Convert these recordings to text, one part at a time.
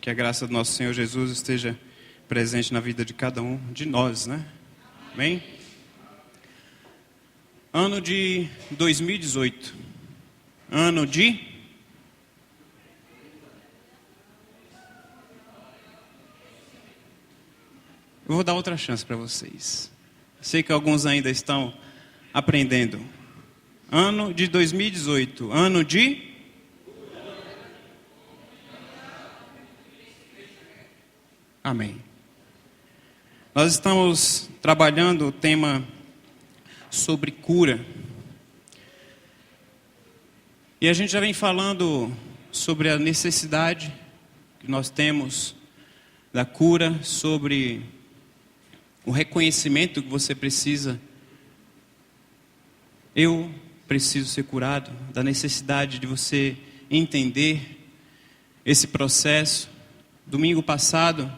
Que a graça do nosso Senhor Jesus esteja presente na vida de cada um de nós, né? Amém? Ano de 2018. Ano de... Eu vou dar outra chance para vocês. Sei que alguns ainda estão aprendendo. Ano de 2018. Ano de... Amém. Nós estamos trabalhando o tema sobre cura. E a gente já vem falando sobre a necessidade que nós temos da cura, sobre o reconhecimento que você precisa. Eu preciso ser curado, da necessidade de você entender esse processo. Domingo passado,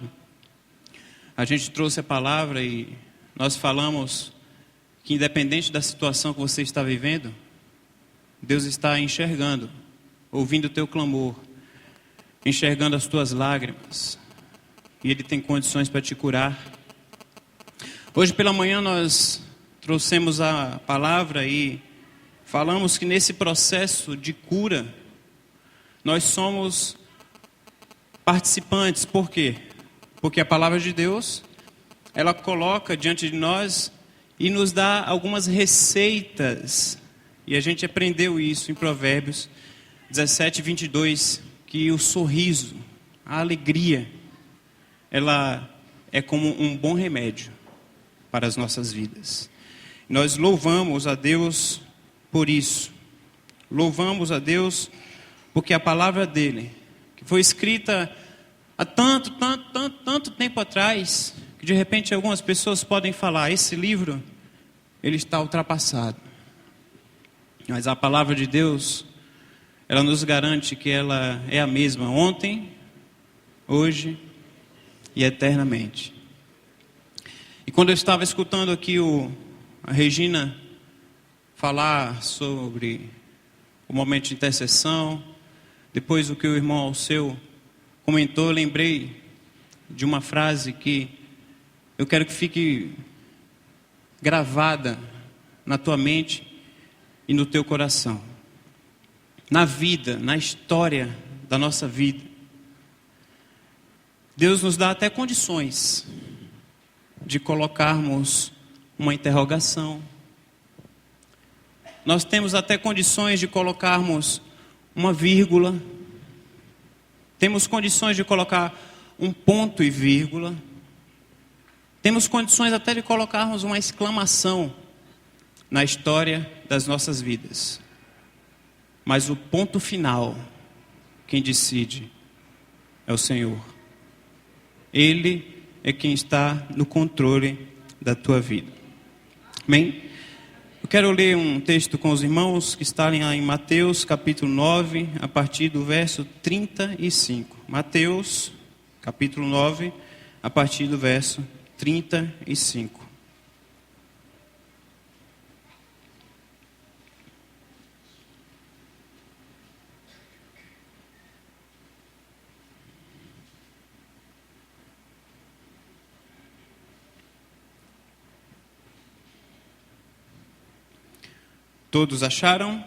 a gente trouxe a palavra e nós falamos que independente da situação que você está vivendo, Deus está enxergando, ouvindo o teu clamor, enxergando as tuas lágrimas, e Ele tem condições para te curar. Hoje pela manhã nós trouxemos a palavra e falamos que nesse processo de cura, nós somos participantes. Por quê? Porque a palavra de Deus, ela coloca diante de nós e nos dá algumas receitas. E a gente aprendeu isso em Provérbios 17, 22, que o sorriso, a alegria, ela é como um bom remédio para as nossas vidas. Nós louvamos a Deus por isso. Louvamos a Deus porque a palavra dele, que foi escrita há tanto tempo atrás, que de repente algumas pessoas podem falar, esse livro, ele está ultrapassado. Mas a palavra de Deus, ela nos garante que ela é a mesma ontem, hoje e eternamente. E quando eu estava escutando aqui a Regina falar sobre o momento de intercessão, depois o que o irmão Alceu comentou, eu lembrei de uma frase que eu quero que fique gravada na tua mente e no teu coração. Na vida, na história da nossa vida, Deus nos dá até condições de colocarmos uma interrogação. Nós temos até condições de colocarmos uma vírgula. Temos condições de colocar um ponto e vírgula. Temos condições até de colocarmos uma exclamação na história das nossas vidas. Mas o ponto final, quem decide é o Senhor. Ele é quem está no controle da tua vida. Amém? Eu quero ler um texto com os irmãos que está em Mateus capítulo 9, a partir do verso 35. Mateus capítulo 9, a partir do verso 35. Todos acharam?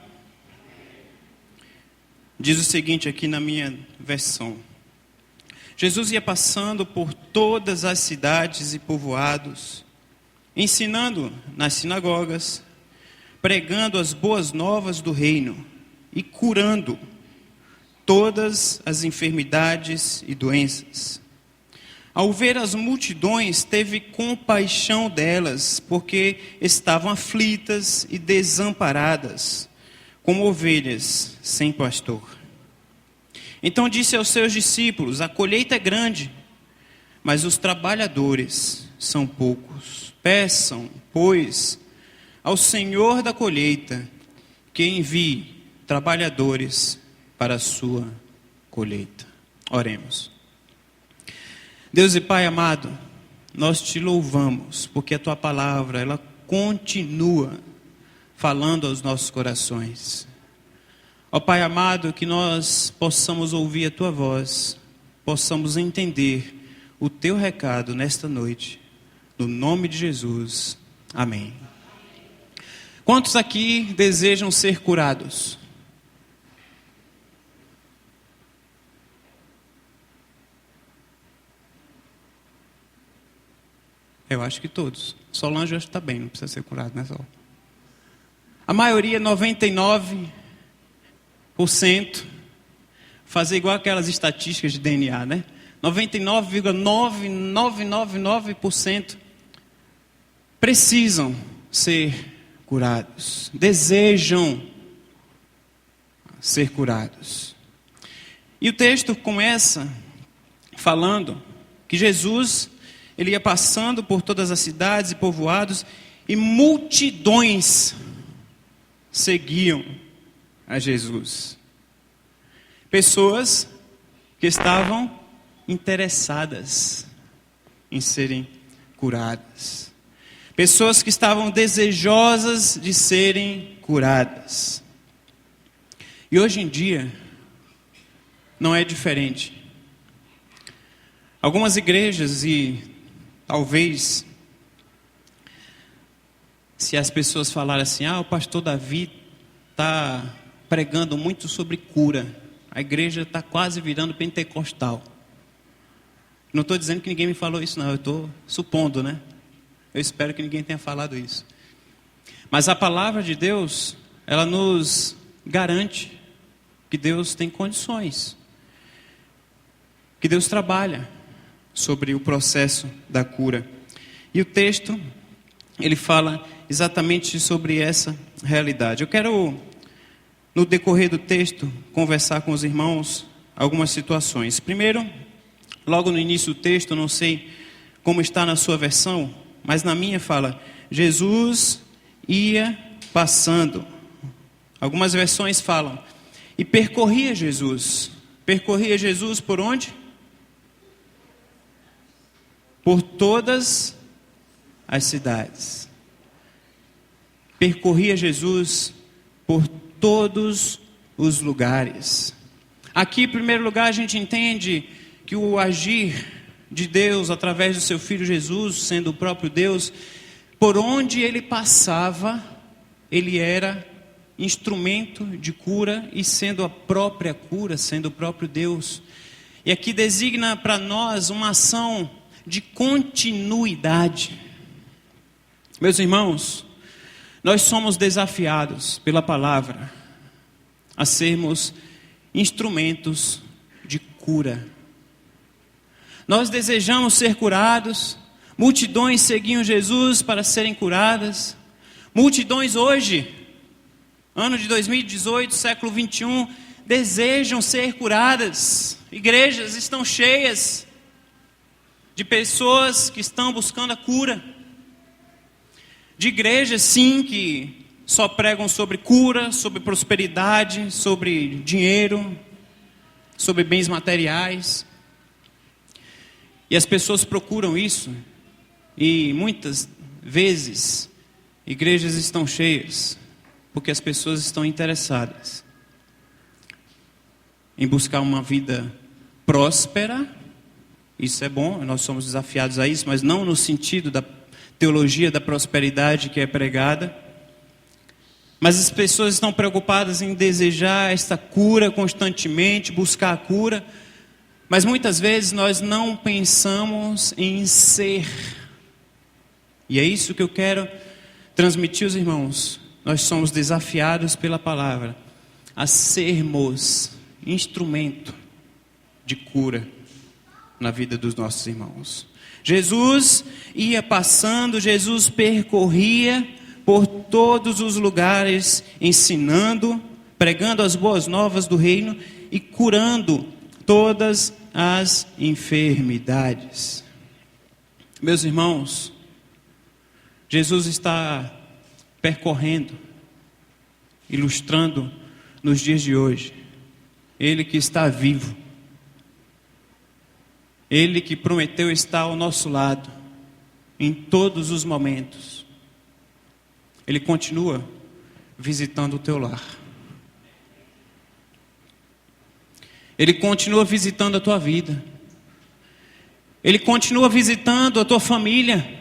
Diz o seguinte aqui na minha versão. Jesus ia passando por todas as cidades e povoados, ensinando nas sinagogas, pregando as boas novas do reino e curando todas as enfermidades e doenças. Ao ver as multidões, teve compaixão delas, porque estavam aflitas e desamparadas, como ovelhas sem pastor. Então disse aos seus discípulos: a colheita é grande, mas os trabalhadores são poucos. Peçam, pois, ao Senhor da colheita que envie trabalhadores para a sua colheita. Oremos. Deus e Pai amado, nós te louvamos, porque a tua palavra, ela continua falando aos nossos corações. Ó Pai amado, que nós possamos ouvir a tua voz, possamos entender o teu recado nesta noite. No nome de Jesus. Amém. Quantos aqui desejam ser curados? Eu acho que todos. Solange acho que está bem, não precisa ser curado, né, Sol? A maioria, 99%, fazer igual aquelas estatísticas de DNA, né? 99,9999% precisam ser curados, desejam ser curados. E o texto começa falando que Jesus, ele ia passando por todas as cidades e povoados, e multidões seguiam a Jesus. Pessoas que estavam interessadas em serem curadas. Pessoas que estavam desejosas de serem curadas. E hoje em dia, não é diferente. Algumas igrejas, e talvez, se as pessoas falarem assim, o pastor Davi está pregando muito sobre cura, a igreja está quase virando pentecostal. Não estou dizendo que ninguém me falou isso, não, eu estou supondo, né? Eu espero que ninguém tenha falado isso. Mas a palavra de Deus, ela nos garante que Deus tem condições, que Deus trabalha sobre o processo da cura. E o texto, ele fala exatamente sobre essa realidade. Eu quero, no decorrer do texto, conversar com os irmãos algumas situações. Primeiro, logo no início do texto, não sei como está na sua versão, mas na minha fala, Jesus ia passando. Algumas versões falam, e percorria Jesus. Percorria Jesus por onde? Por todas as cidades. Percorria Jesus por todos os lugares. Aqui, em primeiro lugar, a gente entende que o agir de Deus, através do seu Filho Jesus, sendo o próprio Deus, por onde ele passava, ele era instrumento de cura, e sendo a própria cura, sendo o próprio Deus. E aqui designa para nós uma ação de continuidade. Meus irmãos, nós somos desafiados pela palavra a sermos instrumentos de cura. Nós desejamos ser curados, multidões seguiam Jesus para serem curadas, multidões hoje, ano de 2018, século 21, desejam ser curadas, igrejas estão cheias de pessoas que estão buscando a cura, de igrejas sim que só pregam sobre cura, sobre prosperidade, sobre dinheiro, sobre bens materiais. E as pessoas procuram isso, e muitas vezes igrejas estão cheias, porque as pessoas estão interessadas em buscar uma vida próspera. Isso é bom, nós somos desafiados a isso, mas não no sentido da teologia da prosperidade que é pregada. Mas as pessoas estão preocupadas em desejar esta cura constantemente, buscar a cura. Mas muitas vezes nós não pensamos em ser. E é isso que eu quero transmitir aos irmãos. Nós somos desafiados pela palavra a sermos instrumento de cura na vida dos nossos irmãos. Jesus ia passando, Jesus percorria por todos os lugares, ensinando, pregando as boas novas do reino e curando todas as enfermidades. Meus irmãos, Jesus está percorrendo, ilustrando nos dias de hoje. Ele que está vivo, Ele que prometeu estar ao nosso lado em todos os momentos. Ele continua visitando o teu lar. Ele continua visitando a tua vida. Ele continua visitando a tua família.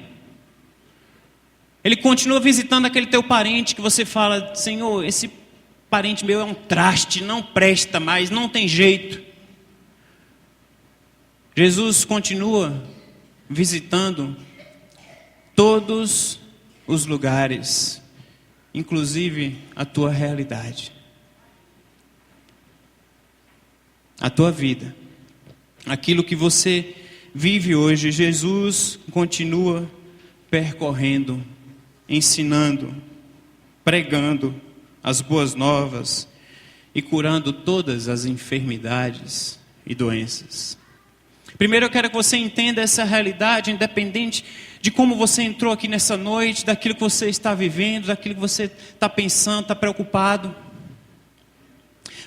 Ele continua visitando aquele teu parente que você fala: Senhor, esse parente meu é um traste, não presta mais, não tem jeito. Jesus continua visitando todos os lugares, inclusive a tua realidade, a tua vida, aquilo que você vive hoje. Jesus continua percorrendo, ensinando, pregando as boas novas e curando todas as enfermidades e doenças. Primeiro eu quero que você entenda essa realidade, independente de como você entrou aqui nessa noite, daquilo que você está vivendo, daquilo que você está pensando, está preocupado.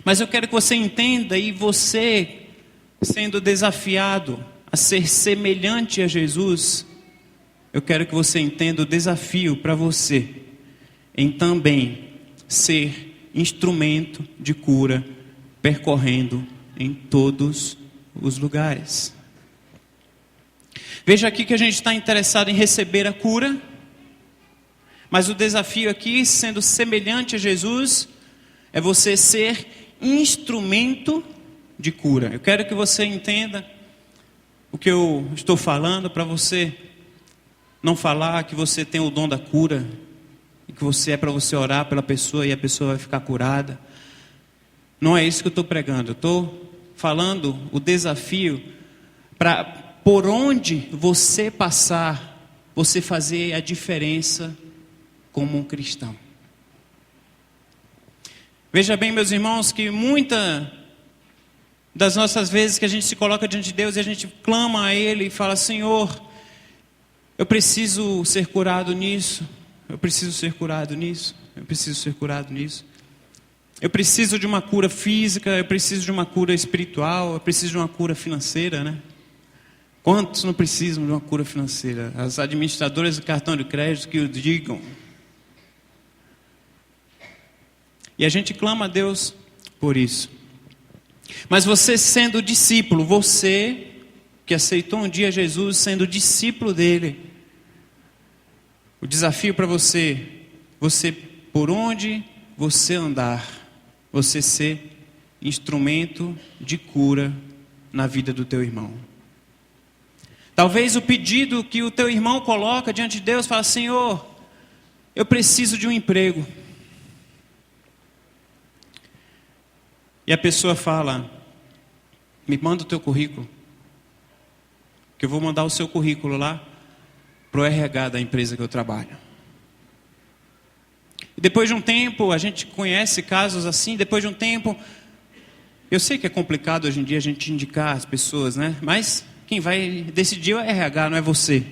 Mas eu quero que você entenda, e você sendo desafiado a ser semelhante a Jesus, eu quero que você entenda o desafio para você em também ser instrumento de cura, percorrendo em todos os lugares. Veja aqui que a gente está interessado em receber a cura, mas o desafio aqui, sendo semelhante a Jesus, é você ser instrumento de cura. Eu quero que você entenda o que eu estou falando, para você não falar que você tem o dom da cura, e que você é para você orar pela pessoa e a pessoa vai ficar curada. Não é isso que eu estou pregando. Eu estou falando o desafio para, por onde você passar, você fazer a diferença como um cristão. Veja bem, meus irmãos, que muita das nossas vezes que a gente se coloca diante de Deus e a gente clama a Ele e fala: Senhor, eu preciso ser curado nisso, eu preciso ser curado nisso, eu preciso ser curado nisso. Eu preciso de uma cura física, eu preciso de uma cura espiritual, eu preciso de uma cura financeira, né? Quantos não precisam de uma cura financeira? As administradoras de cartão de crédito que o digam. E a gente clama a Deus por isso. Mas você sendo discípulo, você que aceitou um dia Jesus, sendo discípulo dele, o desafio para você por onde você andar, você ser instrumento de cura na vida do teu irmão. Talvez o pedido que o teu irmão coloca diante de Deus, fala: Senhor, eu preciso de um emprego. E a pessoa fala: me manda o teu currículo, que eu vou mandar o seu currículo lá para o RH da empresa que eu trabalho. E depois de um tempo, a gente conhece casos assim, depois de um tempo, eu sei que é complicado hoje em dia a gente indicar as pessoas, né? Mas quem vai decidir é o RH, não é você.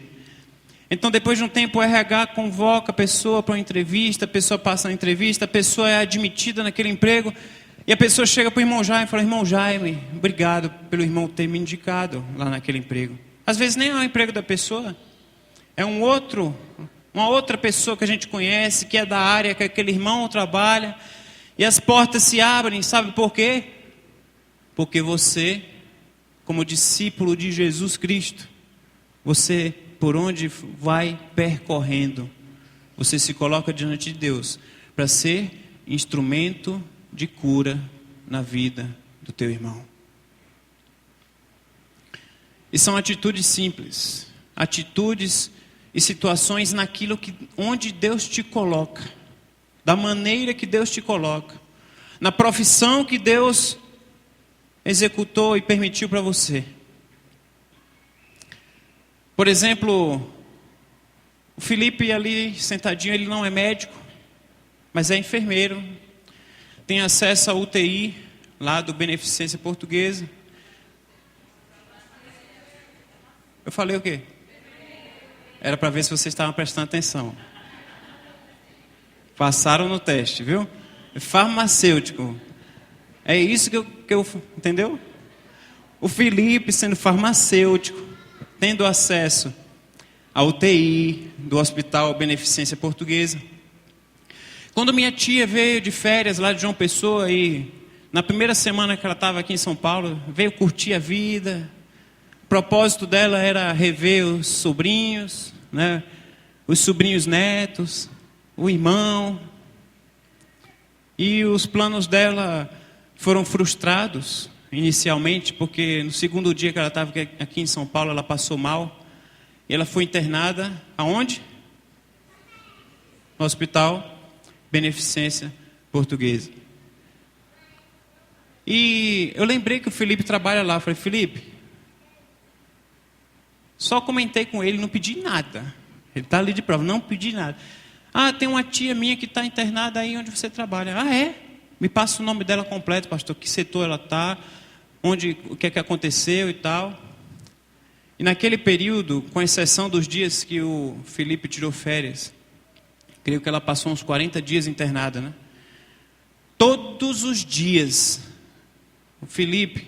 Então depois de um tempo o RH convoca a pessoa para uma entrevista, a pessoa passa na entrevista, a pessoa é admitida naquele emprego, e a pessoa chega para o irmão Jaime e fala: irmão Jaime, obrigado pelo irmão ter me indicado lá naquele emprego. Às vezes nem é o emprego da pessoa, é uma outra pessoa que a gente conhece, que é da área que aquele irmão trabalha, e as portas se abrem, sabe por quê? Porque você, como discípulo de Jesus Cristo, você, por onde vai percorrendo, você se coloca diante de Deus para ser instrumento de cura na vida do teu irmão. E são atitudes simples, atitudes e situações onde Deus te coloca, da maneira que Deus te coloca, na profissão que Deus executou e permitiu para você. Por exemplo, o Felipe ali sentadinho, ele não é médico, mas é enfermeiro, tem acesso à UTI lá do Beneficência Portuguesa. Eu falei o quê? Era para ver se vocês estavam prestando atenção. Passaram no teste, viu? Farmacêutico. É isso que eu entendeu? O Felipe sendo farmacêutico, tendo acesso à UTI do Hospital Beneficência Portuguesa. Quando minha tia veio de férias lá de João Pessoa, e na primeira semana que ela estava aqui em São Paulo, veio curtir a vida, O propósito dela era rever os sobrinhos, né? Os sobrinhos netos, o irmão. E os planos dela foram frustrados inicialmente, porque no segundo dia que ela estava aqui em São Paulo, ela passou mal. E ela foi internada, aonde? No Hospital Beneficência Portuguesa. E eu lembrei que o Felipe trabalha lá. Eu falei, Felipe, só comentei com ele, não pedi nada. Ele está ali de prova, não pedi nada. Ah, tem uma tia minha que está internada aí onde você trabalha. Ah, é? Me passa o nome dela completo, pastor. Que setor ela está, o que é que aconteceu e tal. E naquele período, com exceção dos dias que o Felipe tirou férias, creio que ela passou uns 40 dias internada, né? Todos os dias, o Felipe,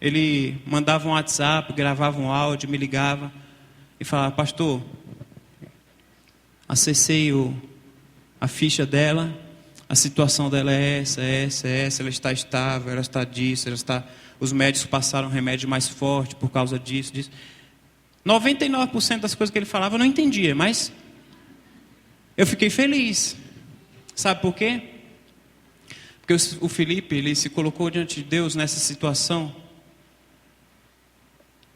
ele mandava um WhatsApp, gravava um áudio, me ligava e falava, pastor, acessei a ficha dela, a situação dela é essa, ela está estável, ela está disso, os médicos passaram um remédio mais forte por causa disso. 99% das coisas que ele falava eu não entendia, mas eu fiquei feliz. Sabe por quê? Porque o Felipe, ele se colocou diante de Deus nessa situação.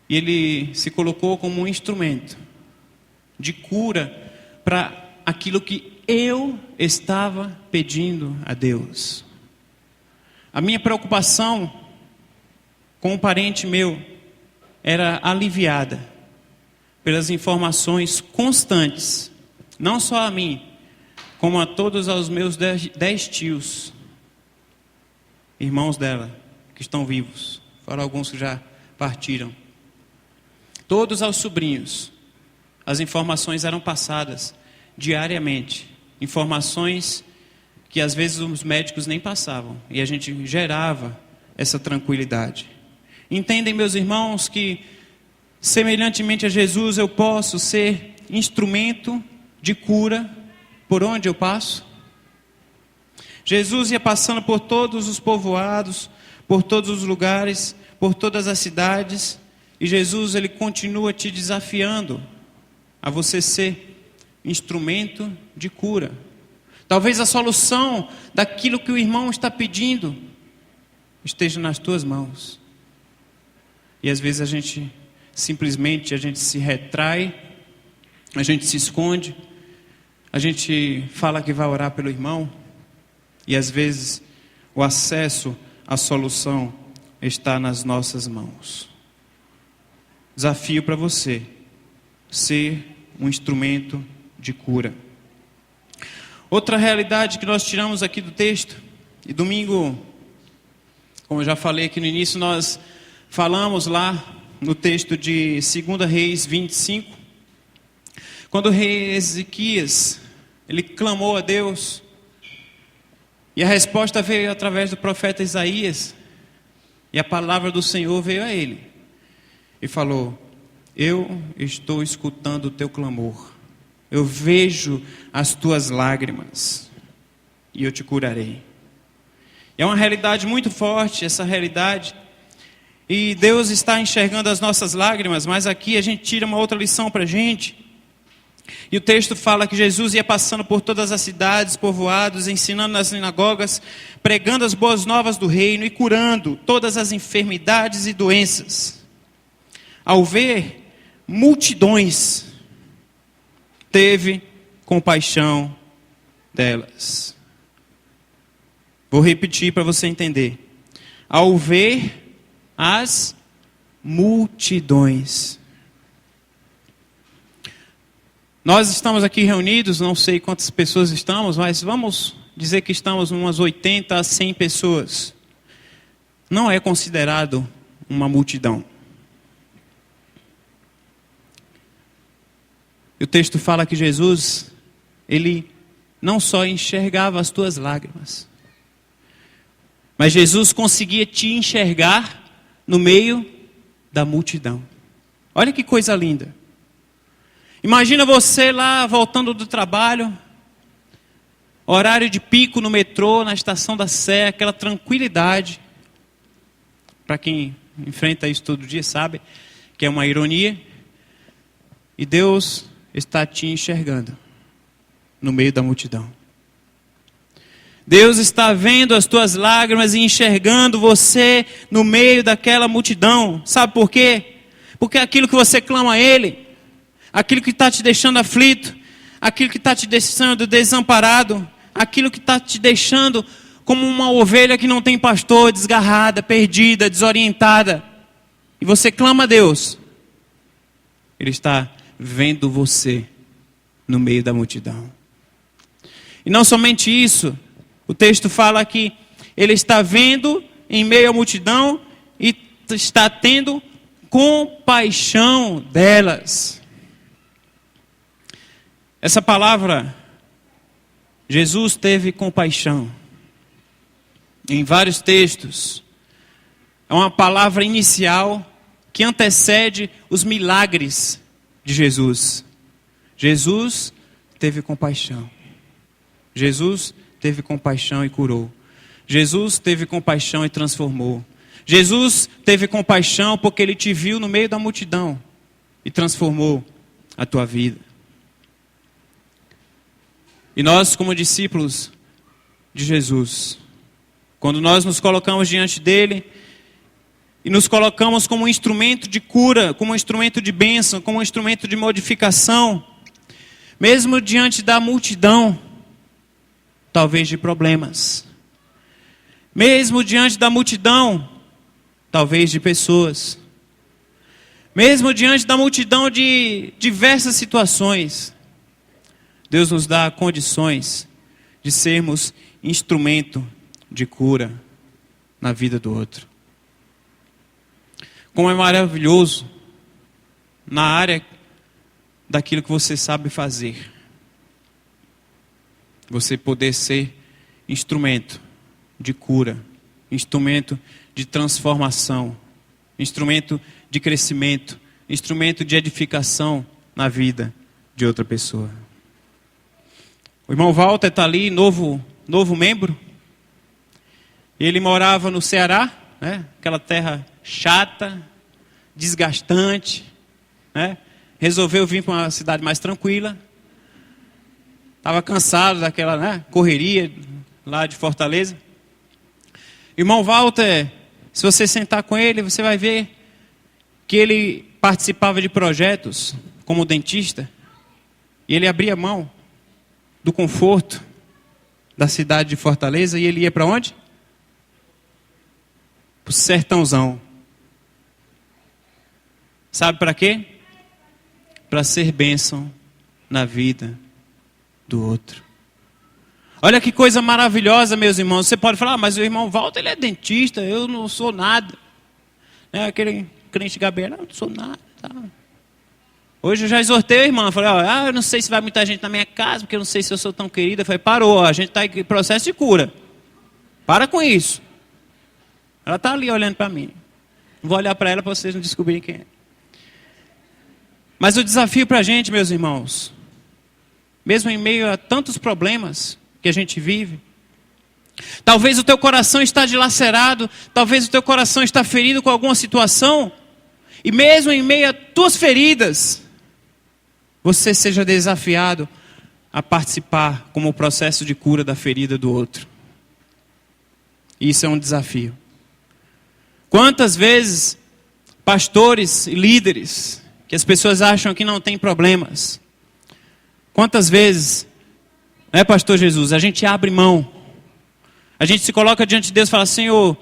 E ele se colocou como um instrumento de cura para aquilo que eu estava pedindo a Deus. A minha preocupação com um parente meu era aliviada pelas informações constantes, não só a mim, como a todos os meus 10 tios, irmãos dela, que estão vivos, fora alguns que já partiram. Todos aos sobrinhos, as informações eram passadas diariamente, informações que às vezes os médicos nem passavam, e a gente gerava essa tranquilidade. Entendem, meus irmãos, que semelhantemente a Jesus eu posso ser instrumento de cura por onde eu passo? Jesus ia passando por todos os povoados, por todos os lugares, por todas as cidades, e Jesus, ele continua te desafiando a você ser instrumento de cura. Talvez a solução daquilo que o irmão está pedindo esteja nas tuas mãos. E às vezes a gente se retrai, a gente se esconde, a gente fala que vai orar pelo irmão, e às vezes o acesso à solução está nas nossas mãos. Desafio para você, ser um instrumento de cura. Outra realidade que nós tiramos aqui do texto, e domingo, como eu já falei aqui no início, nós falamos lá no texto de 2 Reis 25, quando o rei Ezequias, ele clamou a Deus, e a resposta veio através do profeta Isaías, e a palavra do Senhor veio a ele, e falou, eu estou escutando o teu clamor, eu vejo as tuas lágrimas, e eu te curarei. É uma realidade muito forte, essa realidade, e Deus está enxergando as nossas lágrimas, mas aqui a gente tira uma outra lição para a gente. E o texto fala que Jesus ia passando por todas as cidades, povoados, ensinando nas sinagogas, pregando as boas novas do reino e curando todas as enfermidades e doenças. Ao ver multidões, teve compaixão delas. Vou repetir para você entender. Ao ver as multidões. Nós estamos aqui reunidos, não sei quantas pessoas estamos, mas vamos dizer que estamos umas 80 a 100 pessoas. Não é considerado uma multidão. E o texto fala que Jesus, ele não só enxergava as tuas lágrimas, mas Jesus conseguia te enxergar no meio da multidão. Olha que coisa linda. Imagina você lá voltando do trabalho, horário de pico no metrô, na estação da Sé, aquela tranquilidade. Para quem enfrenta isso todo dia, sabe que é uma ironia. E Deus está te enxergando no meio da multidão. Deus está vendo as tuas lágrimas e enxergando você no meio daquela multidão. Sabe por quê? Porque aquilo que você clama a Ele, aquilo que está te deixando aflito, aquilo que está te deixando desamparado, aquilo que está te deixando como uma ovelha que não tem pastor, desgarrada, perdida, desorientada. E você clama a Deus. Ele está vendo você no meio da multidão. E não somente isso, o texto fala que Ele está vendo em meio à multidão e está tendo compaixão delas. Essa palavra, Jesus teve compaixão. Em vários textos, é uma palavra inicial que antecede os milagres de Jesus. Jesus teve compaixão. Jesus teve compaixão e curou. Jesus teve compaixão e transformou. Jesus teve compaixão porque Ele te viu no meio da multidão e transformou a tua vida. E nós, como discípulos de Jesus, quando nós nos colocamos diante dEle e nos colocamos como um instrumento de cura, como um instrumento de bênção, como um instrumento de modificação, mesmo diante da multidão, talvez de problemas, mesmo diante da multidão, talvez de pessoas, mesmo diante da multidão de diversas situações, Deus nos dá condições de sermos instrumento de cura na vida do outro. Como é maravilhoso na área daquilo que você sabe fazer, você poder ser instrumento de cura, instrumento de transformação, instrumento de crescimento, instrumento de edificação na vida de outra pessoa. O irmão Walter está ali, novo membro. Ele morava no Ceará, né? Aquela terra chata, desgastante, né? Resolveu vir para uma cidade mais tranquila. Estava cansado daquela, né, correria lá de Fortaleza. Irmão Walter, se você sentar com ele, você vai ver que ele participava de projetos como dentista. E ele abria mão do conforto da cidade de Fortaleza e ele ia para onde? Para o sertãozão. Sabe para quê? Para ser bênção na vida do outro. Olha que coisa maravilhosa, meus irmãos. Você pode falar, mas o irmão Walter, ele é dentista, eu não sou nada. Aquele crente Gabriel, não sou nada. Tá? Hoje eu já exortei o irmão, falei, eu não sei se vai muita gente na minha casa, porque eu não sei se eu sou tão querida. Eu falei, parou, a gente está em processo de cura. Para com isso. Ela está ali olhando para mim. Não vou olhar para ela para vocês não descobrirem quem é. Mas o desafio para a gente, meus irmãos, mesmo em meio a tantos problemas que a gente vive, talvez o teu coração está dilacerado, talvez o teu coração está ferido com alguma situação, e mesmo em meio a tuas feridas, você seja desafiado a participar como o processo de cura da ferida do outro. Isso é um desafio. Quantas vezes pastores e líderes, que as pessoas acham que não tem problemas, quantas vezes, né, pastor Jesus, a gente abre mão, a gente se coloca diante de Deus e fala, Senhor,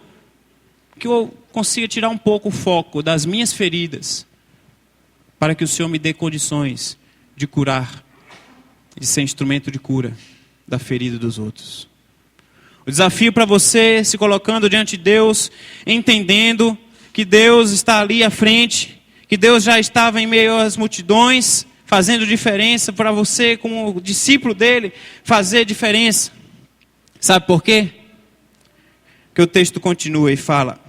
que eu consiga tirar um pouco o foco das minhas feridas, para que o Senhor me dê condições de curar, de ser instrumento de cura da ferida dos outros. O desafio para você, se colocando diante de Deus, entendendo que Deus está ali à frente, que Deus já estava em meio às multidões, fazendo diferença para você, como discípulo dele, fazer diferença. Sabe por quê? Que o texto continua e fala: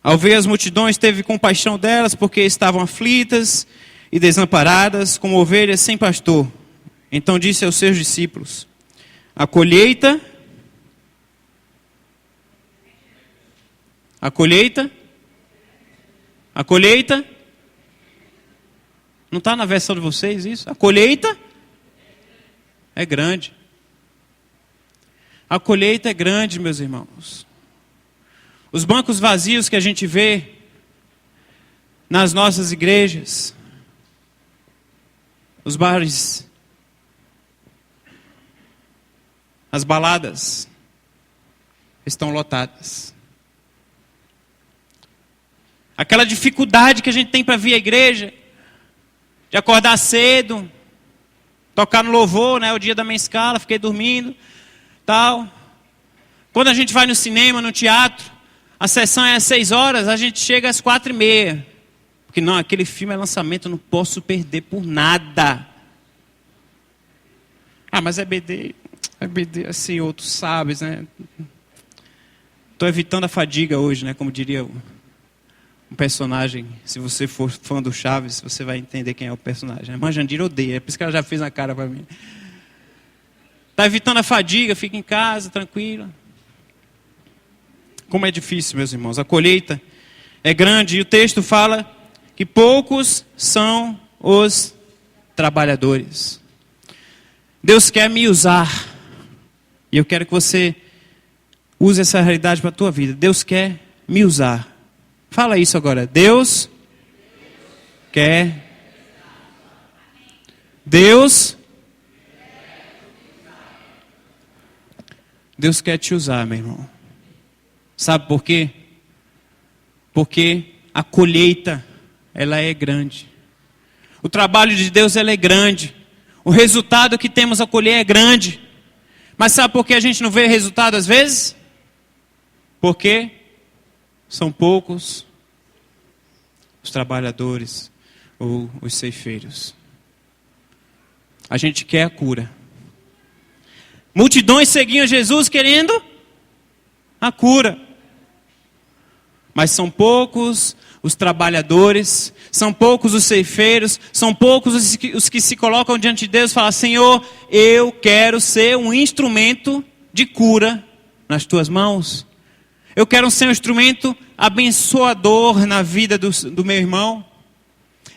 ao ver as multidões, teve compaixão delas, porque estavam aflitas e desamparadas, como ovelhas sem pastor. Então disse aos seus discípulos: a colheita A colheita? A colheita? Não está na versão de vocês isso? A colheita é grande. A colheita é grande, meus irmãos. Os bancos vazios que a gente vê nas nossas igrejas, os bares, as baladas estão lotadas. Aquela dificuldade que a gente tem para vir à igreja, de acordar cedo, tocar no louvor, né? O dia da minha escala, fiquei dormindo, tal. Quando a gente vai no cinema, no teatro, a sessão é às 6 horas, a gente chega às 4h30. Porque não, aquele filme é lançamento, eu não posso perder por nada. Ah, mas é BD assim, outros sabes, né? Estou evitando a fadiga hoje, né? Como diria um personagem. Se você for fã do Chaves, você vai entender quem é o personagem. A Jandira odeia, é por isso que ela já fez a cara para mim. Está evitando a fadiga, fica em casa, tranquilo. Como é difícil, meus irmãos. A colheita é grande e o texto fala que poucos são os trabalhadores. Deus quer me usar. E eu quero que você use essa realidade para a tua vida. Deus quer me usar. Fala isso agora. Deus quer. Deus quer te usar, meu irmão. Sabe por quê? Porque a colheita, ela é grande. O trabalho de Deus, ela é grande. O resultado que temos a colher é grande. Mas sabe por que a gente não vê resultado às vezes? Porque são poucos os trabalhadores ou os ceifeiros. A gente quer a cura. Multidões seguiam Jesus querendo a cura. Mas são poucos os trabalhadores, são poucos os ceifeiros, são poucos os que se colocam diante de Deus e falam: Senhor, eu quero ser um instrumento de cura nas tuas mãos. Eu quero ser um instrumento abençoador na vida do meu irmão.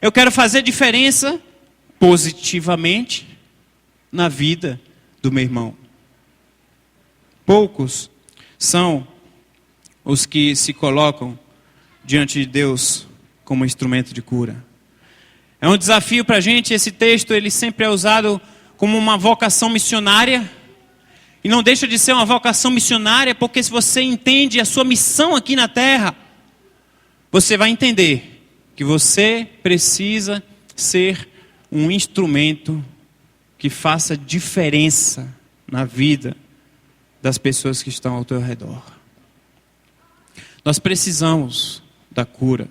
Eu quero fazer diferença positivamente na vida do meu irmão. Poucos são os que se colocam diante de Deus como instrumento de cura. É um desafio para a gente. Esse texto ele sempre é usado como uma vocação missionária. E não deixa de ser uma vocação missionária, porque se você entende a sua missão aqui na terra, você vai entender que você precisa ser um instrumento que faça diferença na vida das pessoas que estão ao teu redor. Nós precisamos da cura.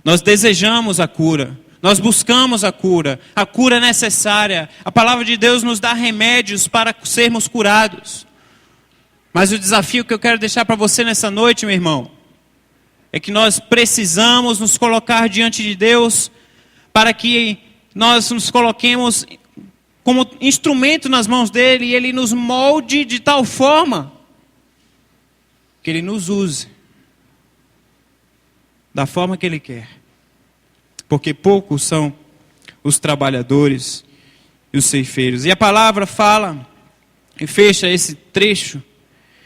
Nós desejamos a cura. Nós buscamos a cura. A cura é necessária. A palavra de Deus nos dá remédios para sermos curados. Mas o desafio que eu quero deixar para você nessa noite, meu irmão, é que nós precisamos nos colocar diante de Deus para que nós nos coloquemos como instrumento nas mãos dele e ele nos molde de tal forma que ele nos use da forma que ele quer. Porque poucos são os trabalhadores e os ceifeiros. E a palavra fala e fecha esse trecho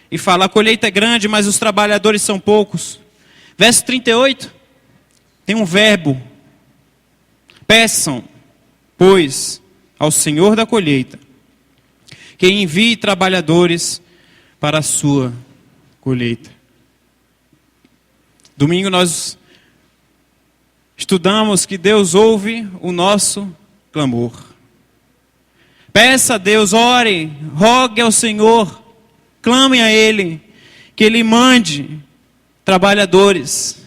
e fala: a colheita é grande, mas os trabalhadores são poucos. Verso 38, tem um verbo: peçam, pois, ao Senhor da colheita, que envie trabalhadores para a sua colheita. Domingo nós estudamos que Deus ouve o nosso clamor. Peça a Deus, ore, rogue ao Senhor, clame a Ele, que Ele mande trabalhadores.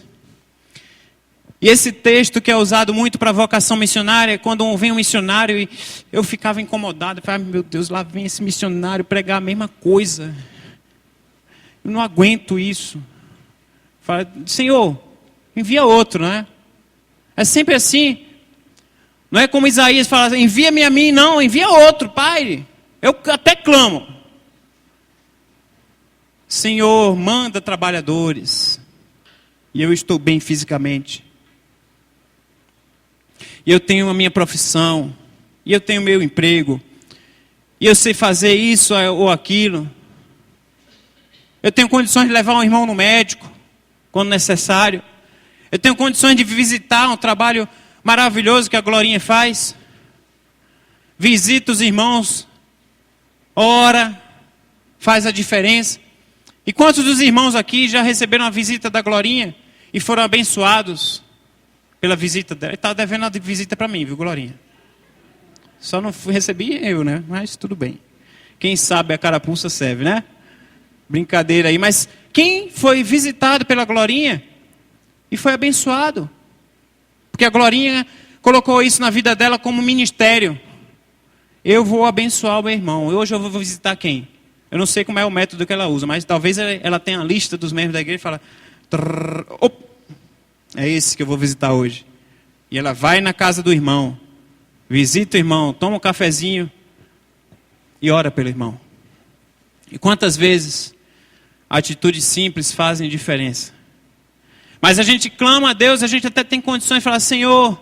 E esse texto que é usado muito para vocação missionária, quando vem um missionário e eu ficava incomodado, eu falava: meu Deus, lá vem esse missionário pregar a mesma coisa. Eu não aguento isso. Fala: Senhor, envia outro, né? É sempre assim. Não é como Isaías fala: envia-me a mim. Não, envia outro, Pai. Eu até clamo: Senhor, manda trabalhadores. E eu estou bem fisicamente. E eu tenho a minha profissão. E eu tenho meu emprego. E eu sei fazer isso ou aquilo. Eu tenho condições de levar um irmão no médico, quando necessário. Eu tenho condições de visitar um trabalho maravilhoso que a Glorinha faz. Visita os irmãos, ora, faz a diferença. E quantos dos irmãos aqui já receberam a visita da Glorinha e foram abençoados pela visita dela? Ele está devendo a visita para mim, viu, Glorinha? Só não recebi eu, né? Mas tudo bem. Quem sabe a carapuça serve, né? Brincadeira aí. Mas quem foi visitado pela Glorinha e foi abençoado? Porque a Glorinha colocou isso na vida dela como ministério. Eu vou abençoar o meu irmão. Hoje eu vou visitar quem? Eu não sei como é o método que ela usa, mas talvez ela tenha a lista dos membros da igreja e fala: é esse que eu vou visitar hoje. E ela vai na casa do irmão, visita o irmão, toma um cafezinho e ora pelo irmão. E quantas vezes atitudes simples fazem diferença? Mas a gente clama a Deus, a gente até tem condições de falar: Senhor,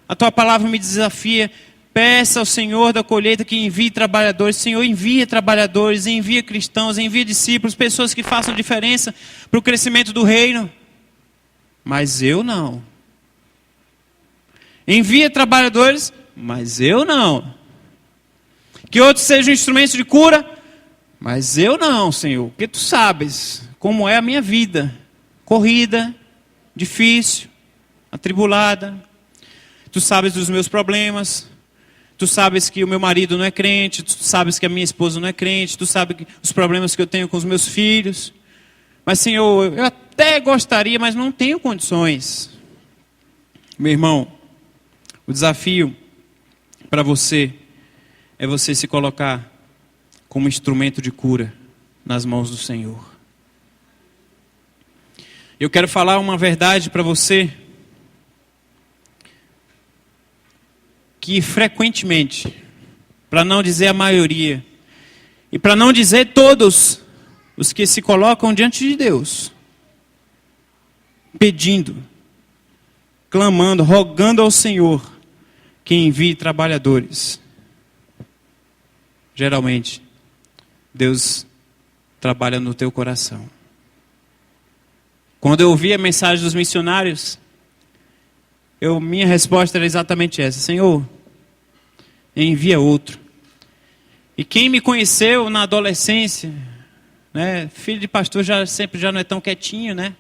a tua palavra me desafia. Peça ao Senhor da colheita que envie trabalhadores. Senhor, envia trabalhadores, envia cristãos, envia discípulos, pessoas que façam diferença para o crescimento do reino. Mas eu não. Envia trabalhadores, mas eu não. Que outros sejam instrumentos de cura, mas eu não, Senhor. Porque tu sabes como é a minha vida. Corrida, difícil, atribulada. Tu sabes dos meus problemas. Tu sabes que o meu marido não é crente, tu sabes que a minha esposa não é crente, tu sabes os problemas que eu tenho com os meus filhos. Mas, Senhor, eu até gostaria, mas não tenho condições. Meu irmão, o desafio para você é você se colocar como instrumento de cura nas mãos do Senhor. Eu quero falar uma verdade para você, que frequentemente, para não dizer a maioria, e para não dizer todos os que se colocam diante de Deus, pedindo, clamando, rogando ao Senhor que envie trabalhadores. Geralmente, Deus trabalha no teu coração. Quando eu ouvi a mensagem dos missionários, minha resposta era exatamente essa: Senhor, envia outro. E quem me conheceu na adolescência, né, filho de pastor sempre já não é tão quietinho, né?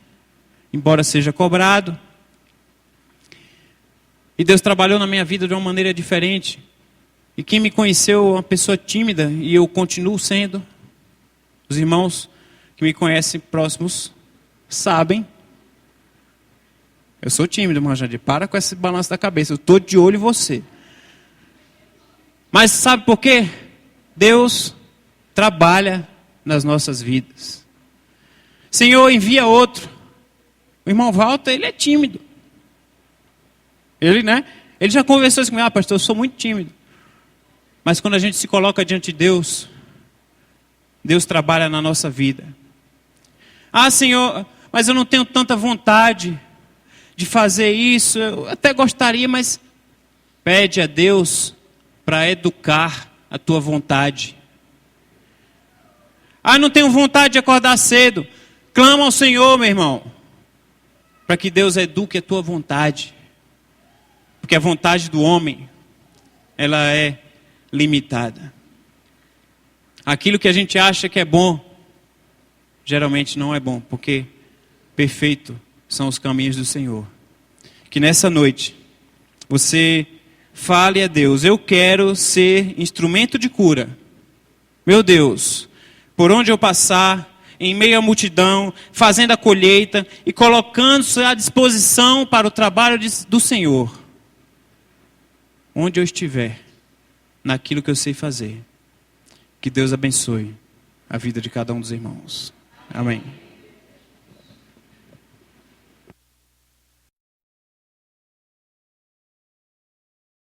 Embora seja cobrado. E Deus trabalhou na minha vida de uma maneira diferente. E quem me conheceu uma pessoa tímida, e eu continuo sendo. Os irmãos que me conhecem próximos sabem. Eu sou tímido, irmão Jandir. Para com esse balanço da cabeça. Eu estou de olho em você. Mas sabe por quê? Deus trabalha nas nossas vidas. Senhor, envia outro. O irmão Walter, ele é tímido. Ele já conversou comigo: pastor, eu sou muito tímido. Mas quando a gente se coloca diante de Deus, Deus trabalha na nossa vida. Senhor, mas eu não tenho tanta vontade de fazer isso. Eu até gostaria, mas pede a Deus para educar a tua vontade. Não tenho vontade de acordar cedo. Clama ao Senhor, meu irmão, para que Deus eduque a tua vontade. Porque a vontade do homem, ela é limitada. Aquilo que a gente acha que é bom, geralmente não é bom, porque perfeito são os caminhos do Senhor. Que nessa noite você fale a Deus: eu quero ser instrumento de cura. Meu Deus, por onde eu passar, em meio à multidão, fazendo a colheita e colocando-se à disposição para o trabalho do Senhor. Onde eu estiver, naquilo que eu sei fazer. Que Deus abençoe a vida de cada um dos irmãos. Amém.